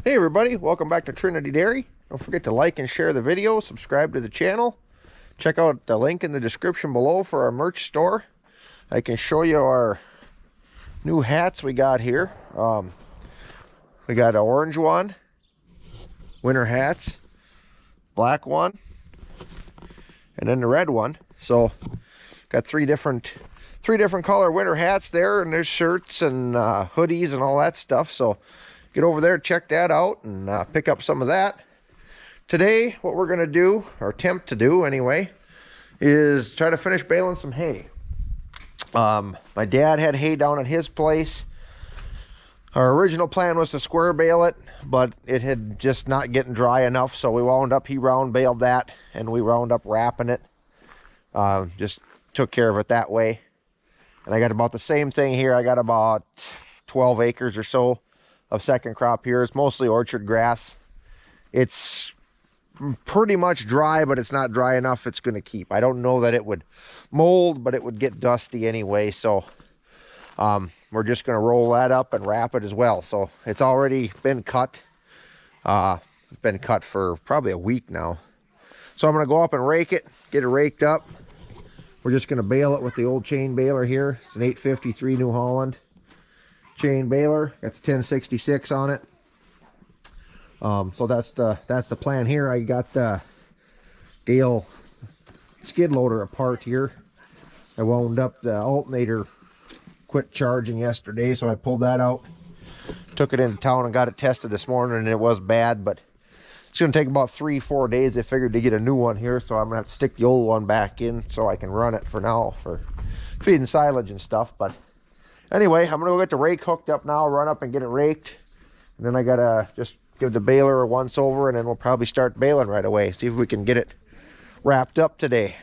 Hey everybody, welcome back to Trinity Dairy. Don't forget to like and share the video, subscribe to the channel. Check out the link in the description below for our merch store. I can show you our new hats we got here. We got an orange one, winter hats, black one, and then the red one. So got three different color winter hats there, and there's shirts and hoodies and all that stuff. So get over there, check that out, and pick up some of that. Today, what we're going to do, or attempt to do anyway, is try to finish baling some hay. My dad had hay down at his place. Our original plan was to square bale it, but it had just not getting dry enough, so we wound up, he round baled that, and we wound up wrapping it. Just took care of it that way. And I got about the same thing here. I got about 12 acres or so of second crop here. It's mostly orchard grass. It's pretty much dry, but it's not dry enough it's going to keep. I don't know that it would mold, but it would get dusty anyway. So we're just going to roll that up and wrap it as well. So it's already been cut. It's been cut for probably a week now. So I'm going to go up and rake it, get it raked up. We're just going to bale it with the old chain baler here. It's an 853 New Holland chain baler. Got the 1066 on it. So that's the plan here. I got the Gale skid loader apart here. I wound up the alternator quit charging yesterday, so I pulled that out, took it into town and got it tested this morning, and it was bad, but it's going to take about 3-4 days, I figured, to get a new one here. So I'm going to have to stick the old one back in so I can run it for now for feeding silage and stuff. But anyway, I'm going to go get the rake hooked up now, run up and get it raked. And then I got to just give the baler a once over, and then we'll probably start baling right away. See if we can get it wrapped up today.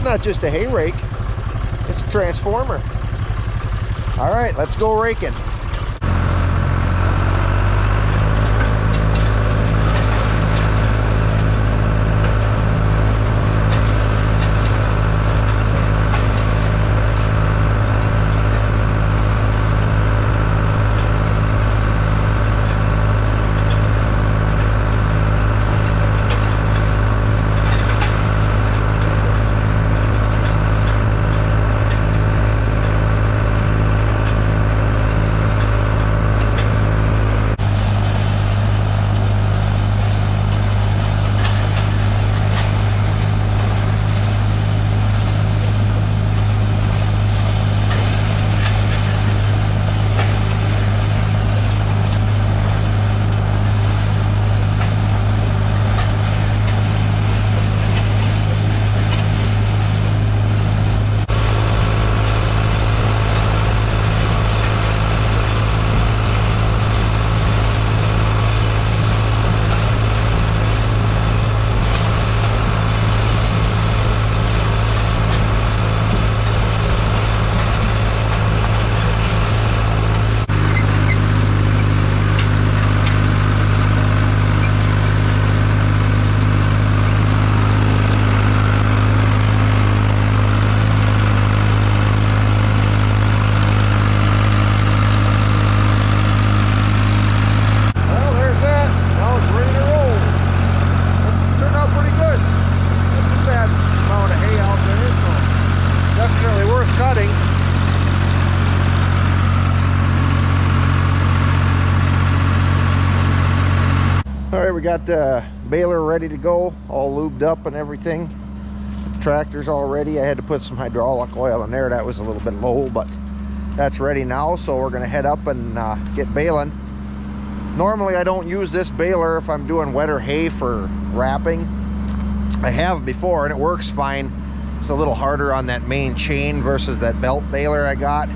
Not just a hay rake, it's a transformer. All right, let's go raking. got the baler ready to go, all lubed up and everything. The tractor's all ready. I had to put some hydraulic oil in there. That was a little bit low, but that's ready now. So we're gonna head up and get baling. Normally I don't use this baler if I'm doing wetter hay for wrapping. I have before and it works fine. It's a little harder on that main chain versus that belt baler I got,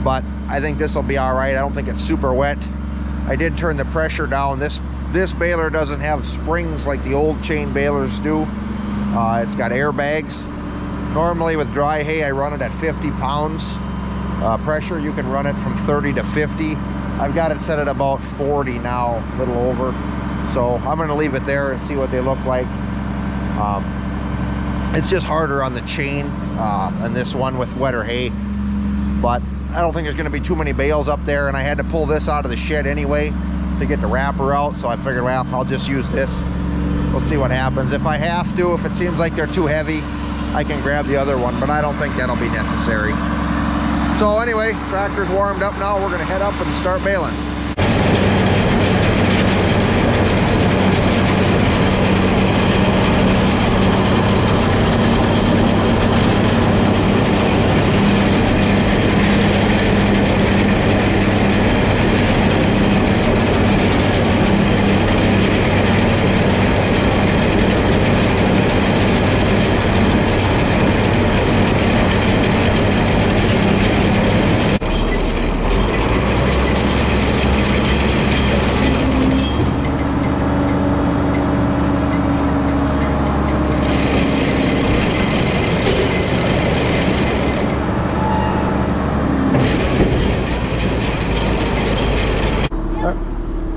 but I think this will be all right. I don't think it's super wet. I did turn the pressure down. This baler doesn't have springs like the old chain balers do. It's got airbags. Normally with dry hay I run it at 50 pounds pressure. You can run it from 30 to 50. I've got it set at about 40 now, a little over. So I'm gonna leave it there and see what they look like. It's just harder on the chain than this one with wetter hay, but I don't think there's gonna be too many bales up there, and I had to pull this out of the shed anyway to get the wrapper out, so I figured, well, I'll just use this. We'll see what happens. If I have to, if it seems like they're too heavy, I can grab the other one, but I don't think that'll be necessary. So anyway, tractor's warmed up now. We're gonna head up and start baling.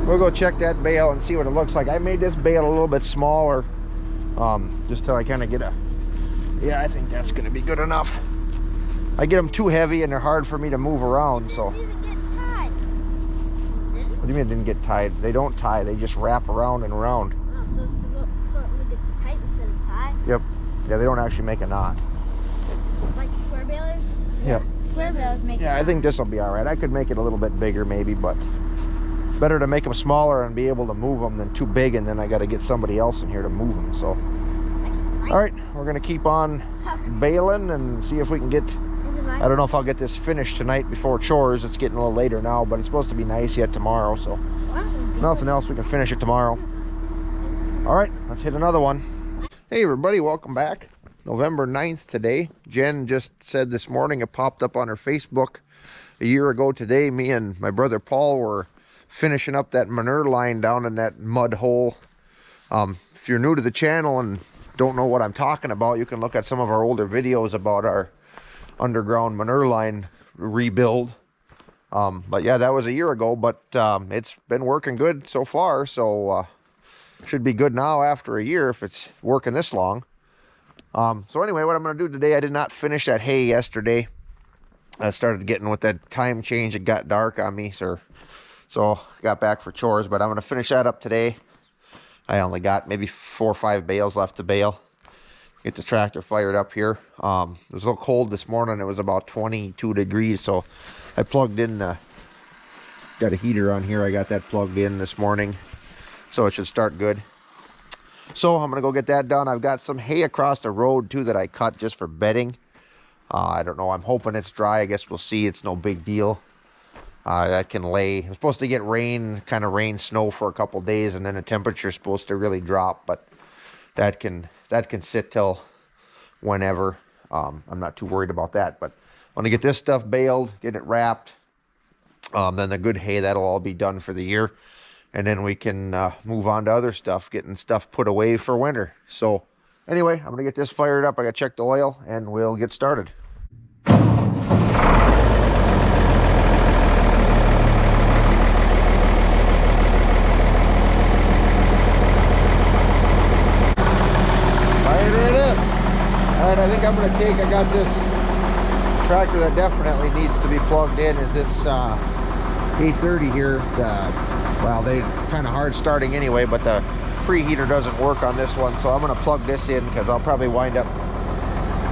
We'll go check that bale and see what it looks like. I made this bale a little bit smaller, just till I kind of get a, yeah, I think that's gonna be good enough. I get them too heavy and they're hard for me to move around, so. It didn't get tied. What do you mean it didn't get tied? They don't tie, they just wrap around and around. Oh, so it would get tight instead of tied? Yep. Yeah, they don't actually make a knot. Like square balers? Yep. Square balers make Yeah, I think this will be all right. I could make it a little bit bigger maybe, but better to make them smaller and be able to move them than too big, and then I got to get somebody else in here to move them. So all right, we're gonna keep on baling and see if we can get, I don't know if I'll get this finished tonight before chores. It's getting a little later now, but it's supposed to be nice yet tomorrow, so nothing else, we can finish it tomorrow. All right, let's hit another one. Hey everybody, welcome back. November 9th today. Jen just said this morning, it popped up on her Facebook a year ago today, me and my brother Paul were finishing up that manure line down in that mud hole. If you're new to the channel and don't know what I'm talking about, you can look at some of our older videos about our underground manure line rebuild. But yeah, that was a year ago, but it's been working good so far, so should be good now after a year if it's working this long. So anyway, what I'm going to do today, I did not finish that hay yesterday. I started getting with that time change, it got dark on me, so got back for chores, but I'm going to finish that up today. I only got maybe 4 or 5 bales left to bale. Get the tractor fired up here. It was a little cold this morning. It was about 22 degrees, so I plugged in, got a heater on here. I got that plugged in this morning, so it should start good. So I'm going to go get that done. I've got some hay across the road too that I cut just for bedding. I don't know. I'm hoping it's dry. I guess we'll see. It's no big deal. That can lay. I'm supposed to get rain, kind of rain, snow for a couple days, and then the temperature's supposed to really drop. But that can sit till whenever. I'm not too worried about that. But I want to get this stuff baled, get it wrapped. Then the good hay, that'll all be done for the year, and then we can move on to other stuff, getting stuff put away for winter. So anyway, I'm gonna get this fired up. I gotta check the oil, and we'll get started. I think I'm going to take, I got this tractor that definitely needs to be plugged in, is this 830 here. Well, they're kind of hard starting anyway, but the preheater doesn't work on this one, so I'm going to plug this in because I'll probably wind up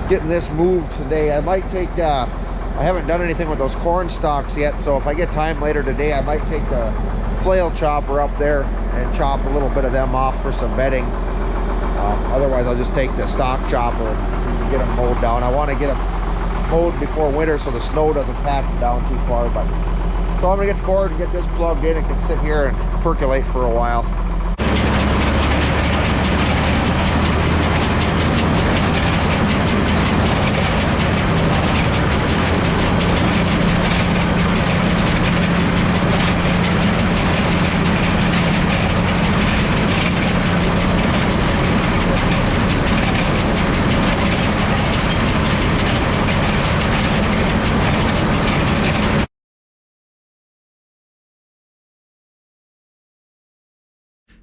getting this moved today. I might take, I haven't done anything with those corn stalks yet, so if I get time later today, I might take the flail chopper up there and chop a little bit of them off for some bedding. Otherwise I'll just take the stock chopper and get them mowed down. I want to get them mowed before winter so the snow doesn't pack them down too far. But so I'm gonna get the cord and get this plugged in. It can sit here and percolate for a while.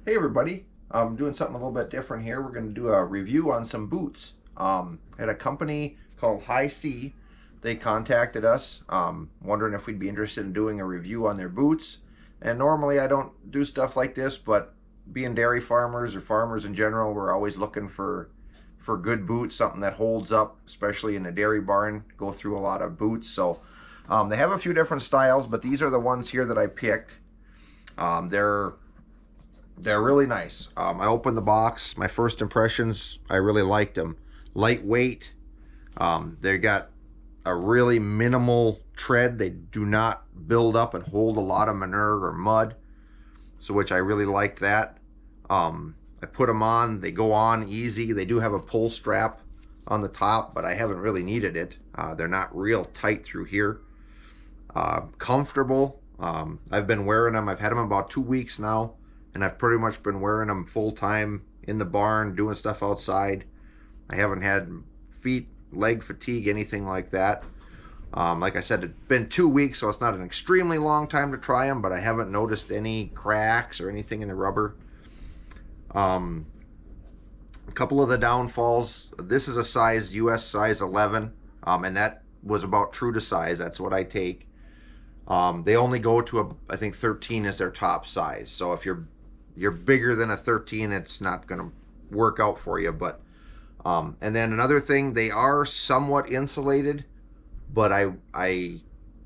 Hey everybody, I'm doing something a little bit different here. We're going to do a review on some boots. At a company called Hisea, they contacted us wondering if we'd be interested in doing a review on their boots. And normally I don't do stuff like this, but being dairy farmers or farmers in general, we're always looking for good boots, something that holds up, especially in a dairy barn. Go through a lot of boots. So they have a few different styles, but these are the ones here that I picked. They're really nice. I opened the box. My first impressions, I really liked them. Lightweight. They got a really minimal tread. They do not build up and hold a lot of manure or mud, so which I really like that. I put them on. They go on easy. They do have a pull strap on the top, but I haven't really needed it. They're not real tight through here. Comfortable. I've been wearing them. I've had them about 2 weeks now. And I've pretty much been wearing them full time in the barn, doing stuff outside. I haven't had leg fatigue, anything like that. Like I said, it's been 2 weeks, so it's not an extremely long time to try them, but I haven't noticed any cracks or anything in the rubber. A couple of the downfalls. This is a size, US size 11, and that was about true to size. That's what I take. They only go to, I think 13 is their top size. So if you're bigger than a 13, it's not going to work out for you. But and then another thing, they are somewhat insulated, but I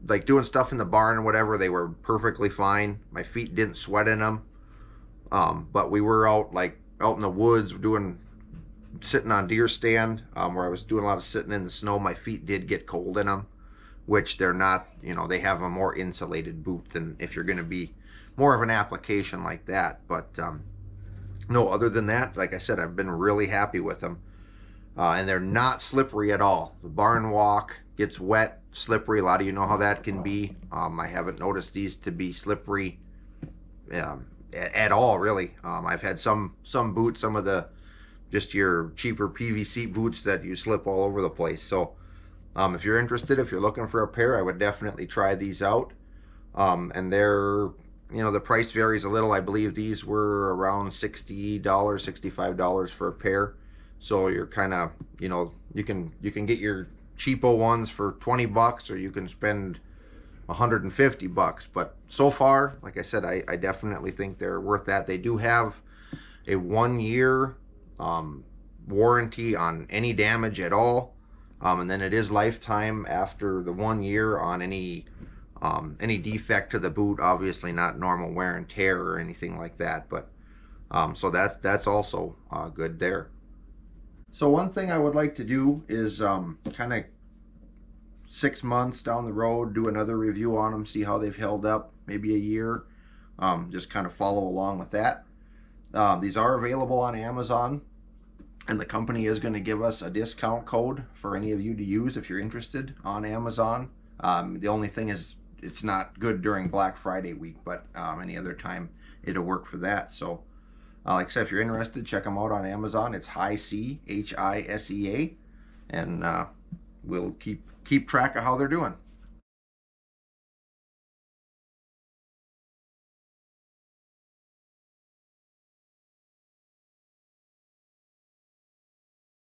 like doing stuff in the barn and whatever, they were perfectly fine. My feet didn't sweat in them. But we were out in the woods sitting on deer stand, where I was doing a lot of sitting in the snow. My feet did get cold in them, which they're not, they have a more insulated boot than if you're going to be more of an application like that. But no, other than that, like I said, I've been really happy with them. And they're not slippery at all. The barn walk gets wet, slippery. A lot of you know how that can be. I haven't noticed these to be slippery at all, really. I've had some boots, some of the just your cheaper PVC boots that you slip all over the place. So if you're interested, if you're looking for a pair, I would definitely try these out. And they're, the price varies a little. I believe these were around $60, $65 for a pair. So you're kind of, you can get your cheapo ones for 20 bucks, or you can spend 150 bucks. But so far, like I said, I definitely think they're worth that. They do have a 1-year warranty on any damage at all. And then it is lifetime after the 1 year on any defect to the boot. Obviously not normal wear and tear or anything like that, but so that's also good there. So one thing I would like to do is kind of 6 months down the road, do another review on them, see how they've held up, maybe a year, just kind of follow along with that. These are available on Amazon, and the company is going to give us a discount code for any of you to use if you're interested on Amazon. The only thing is it's not good during Black Friday week, but any other time it'll work for that. So like I said, if you're interested, check them out on Amazon. It's Hisea, Hisea, and we'll keep track of how they're doing.